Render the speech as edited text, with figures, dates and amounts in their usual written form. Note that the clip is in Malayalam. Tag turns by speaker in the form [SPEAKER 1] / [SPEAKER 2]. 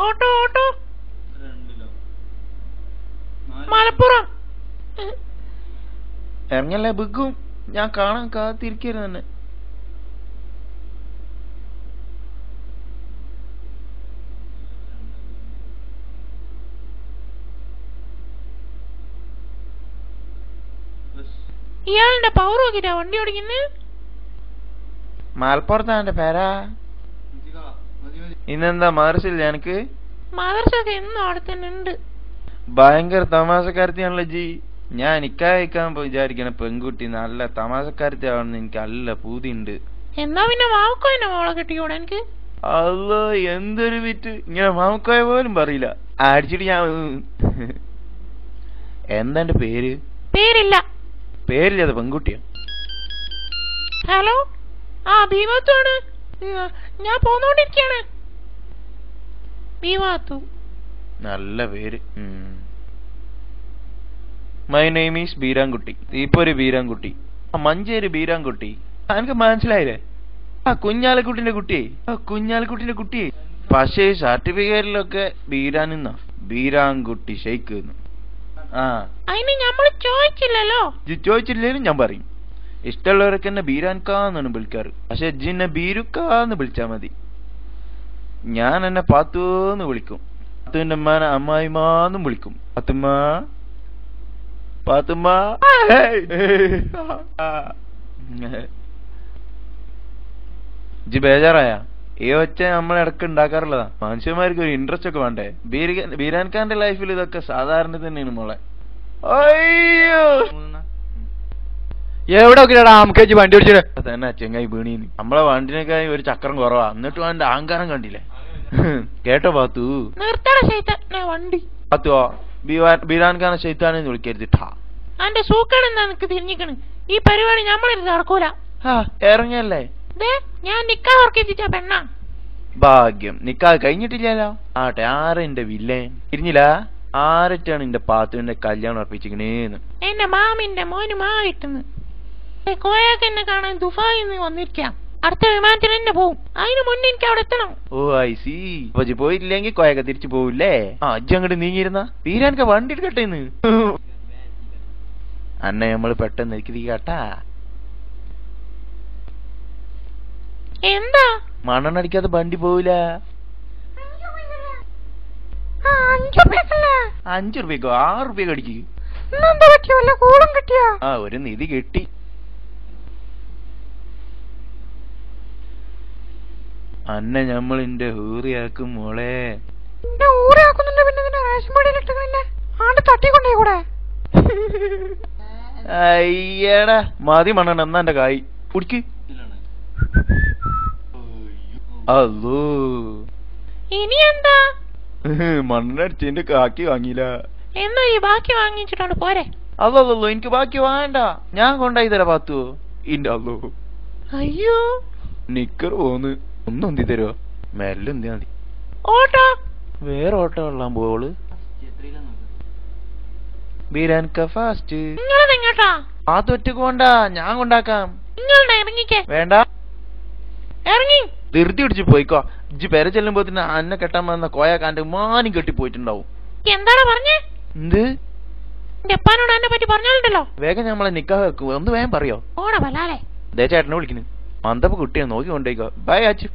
[SPEAKER 1] Auto auto Malappuram.
[SPEAKER 2] ഇറങ്ങല്ലേ ബിഗും, ഞാൻ കാണാൻ കാത്തിരിക്കരുത് തന്നെ.
[SPEAKER 1] ഇയാളുടെ പവർ നോക്കിട്ടാ വണ്ടി ഓടിക്കുന്നത്.
[SPEAKER 2] മലപ്പുറത്താണ് എന്റെ പേരാ. ഇന്നെന്താ മദർസില്ല എനിക്ക്?
[SPEAKER 1] മദർസൊക്കെ എന്നും അവിടെ തന്നെ ഉണ്ട്.
[SPEAKER 2] ഭയങ്കര തമാശക്കാരത്തിയാണല്ലോ ജി. ഞാൻ നിക്കായിക്കാൻ വിചാരിക്കണ പെൺകുട്ടി നല്ല തമാശക്കാരത്തി ആവണമെന്ന് എനിക്ക് നല്ല പൂതിയുണ്ട്.
[SPEAKER 1] എന്നാ പിന്നെ മാവക്കോയനെ മോളെ കെട്ടിക്കൂടെ എനിക്ക്?
[SPEAKER 2] അല്ലോ എന്തൊരു വിറ്റ്, ഇങ്ങനെ മാമക്കോയ പോലും പറയില്ല. അടിച്ചിട്ട് ഞാൻ എന്താ എന്റെ പേര്?
[SPEAKER 1] പേരില്ല.
[SPEAKER 2] പേരില്ലാതെ പെൺകുട്ടിയാ.
[SPEAKER 1] ഹലോ, ആ ബീവാത്താണ്. ഞാൻ പോന്നോണ്ടിരിക്കാണ്. ബീവാത്തു
[SPEAKER 2] നല്ല പേര്. My name is Beerankutty. ഇപ്പൊ ഒരു ബീരാൻകുട്ടി, മഞ്ചേരി ബീരാൻകുട്ടി. എനിക്ക് മനസ്സിലായില്ലേ? ആ കുഞ്ഞാലിക്കുട്ടിന്റെ കുട്ടിയെ, കുഞ്ഞാലിക്കുട്ടിന്റെ കുട്ടിയെ. പക്ഷേ സർട്ടിഫിക്കറ്റിലൊക്കെ ബീരാനെന്നാ, ബീരാൻകുട്ടി ഷെയ്ക്ക്. ആ
[SPEAKER 1] അതിന് ഞമ്മള് ചോദിച്ചില്ലല്ലോ.
[SPEAKER 2] ചോദിച്ചില്ലേലും ഞാൻ പറയും. ഇഷ്ടമുള്ളവരൊക്കെ എന്നെ ബീരാൻകാന്നാണ് വിളിക്കാറ്. പക്ഷെ ജിന്നെ ബീരുക്കാന്ന് വിളിച്ചാ മതി. ഞാൻ എന്നെ പാത്തൂന്ന് വിളിക്കും. പാത്തുവിന്റെ അമ്മാനെ അമ്മായിമാന്നും വിളിക്കും. പാത്തുമ്മ പാത്തുമ്മ. ജി ബേജാറായ? ഈ ഒച്ച നമ്മളിടക്ക് ഉണ്ടാക്കാറുള്ളതാ. മനുഷ്യന്മാർക്ക് ഒരു ഇൻട്രസ്റ്റ് ഒക്കെ വേണ്ടേ? ബീരാൻഖാന്റെ ലൈഫിൽ ഇതൊക്കെ സാധാരണ തന്നെയാണ് മോളെ. അയ്യോ,
[SPEAKER 3] എവിടെ വണ്ടി ഓടിച്ചിട്ട്
[SPEAKER 2] തന്നെ ചെങ്ങായി വീണീന്ന്. നമ്മളെ വണ്ടിനേക്കായി ഒരു ചക്രം കുറവാ, എന്നിട്ടും അവന്റെ അഹങ്കാരം കണ്ടില്ലേ? കേട്ടോ പാത്തു?
[SPEAKER 1] വണ്ടി
[SPEAKER 2] പാത്തുവോ, ബീരാൻഖാനെ ശൈത്താനെന്ന് വിളിക്കരുത്.
[SPEAKER 1] അന്റെ സൂക്കാണ് എന്താ നിനക്ക് തിരിഞ്ഞിക്കണ്? ഈ പരിപാടി ഞമ്മളിരുന്ന് നടക്കൂല.
[SPEAKER 2] ഇറങ്ങിയല്ലേ?
[SPEAKER 1] ഞാൻ നിക്കാ ഉറക്കിച്ചിട്ടാ പെണ്ണ.
[SPEAKER 2] ഭാഗ്യം, നിക്കാ കഴിഞ്ഞിട്ടില്ലല്ലോ. ആട്ടെ, ആരെ എന്റെ വില്ലേ തിരിഞ്ഞില്ല? ആരറ്റാണ് എന്റെ പാത്തുവിന്റെ കല്യാണം ഉറപ്പിച്ചിരിക്കണേന്ന്?
[SPEAKER 1] എന്റെ മാമിന്റെ മോനുമായിട്ടെന്ന്. കോയാക്ക് എന്നെ കാണാൻ ദുബായിന്ന് വന്നിരിക്കാം. അടുത്ത വിമാനത്തിൽ തന്നെ പോവും. അതിന് മുന്നേ എനിക്ക് അവിടെ എത്തണം.
[SPEAKER 2] ഓ ഐ സി. അപ്പൊ പോയിട്ടില്ലെങ്കിൽ കോയൊക്കെ തിരിച്ചു പോവില്ലേ? അജ്ജ് അങ്ങോട്ട് നീങ്ങിയിരുന്ന ബീരാൻക വണ്ടി എടുക്കട്ടേന്ന്. അന്നെ നമ്മള് പെട്ടെന്ന് എനിക്ക് കേട്ടാ.
[SPEAKER 1] എന്താ
[SPEAKER 2] മണ്ണെണ്ണടിക്കാതെ വണ്ടി പോവില്ല. 5 രൂപയ്ക്കോ 6 രൂപയ്ക്കോ അടിക്ക്. ആ ഒരു നിധി കെട്ടി. അന്നെ ഞമ്മളിന്റെ ഹൂറിയാക്കും മോളെ. അയ്യടാ മതി മണ്ണെണ്ണ. എന്നാ എന്റെ കായ് കുടിക്ക്. അല്ലോ
[SPEAKER 1] ഇനി എന്താ?
[SPEAKER 2] മണ്ണടിച്ചതിന്റെ കാക്കി വാങ്ങിയില്ല.
[SPEAKER 1] എന്നാ ഈ ബാക്കി വാങ്ങിച്ചിട്ടാണ് പോരെ?
[SPEAKER 2] അതല്ലോ, എനിക്ക് ബാക്കി വേണ്ട, ഞാൻ കൊണ്ടായി തരാ പാത്തു. ഇന്റെ അല്ലോ.
[SPEAKER 1] അയ്യോ,
[SPEAKER 2] നിക്കർ പോന്ന് ഒന്ന് എന്തി തരുമോ? മെല്ലെ എന്തിയാ മതി.
[SPEAKER 1] ഓട്ടോ
[SPEAKER 2] വേറെ ഓട്ടോ കൊള്ളാൻ പോള്. ബീരാൻക ഫാസ്റ്റ്.
[SPEAKER 1] നിങ്ങളെങ്ങോട്ടാ?
[SPEAKER 2] അത് ഒറ്റക്ക് കൊണ്ട, ഞാൻ കൊണ്ടാക്കാം.
[SPEAKER 1] നിങ്ങളുടെ ഇറങ്ങിക്കേ.
[SPEAKER 2] വേണ്ട,
[SPEAKER 1] ഇറങ്ങി
[SPEAKER 2] ധൃതി പിടിച്ച് പോയിക്കോ. ഇജ്ജ് പെര ചെല്ലുമ്പോ അന്നെ കെട്ടാൻ വന്ന കോയാക്കാന്റെ മാനും കെട്ടി പോയിട്ടുണ്ടാവും.
[SPEAKER 1] എന്താണ് പറഞ്ഞേ?
[SPEAKER 2] എന്ത്?
[SPEAKER 1] എപ്പാനോട് എന്നെ പറ്റി പറഞ്ഞാലുണ്ടല്ലോ.
[SPEAKER 2] വേഗം നമ്മളെ നിക്കാഹ് വെക്കും. ഒന്ന് വേഗം പറയോ?
[SPEAKER 1] ഓണ വലാലേ.
[SPEAKER 2] ദേ ചേട്ടനെ വിളിക്കുന്നു. മന്ദപ്പ കുട്ടിയെ നോക്കി കൊണ്ടേക്കോ. ബൈ അച്ചു.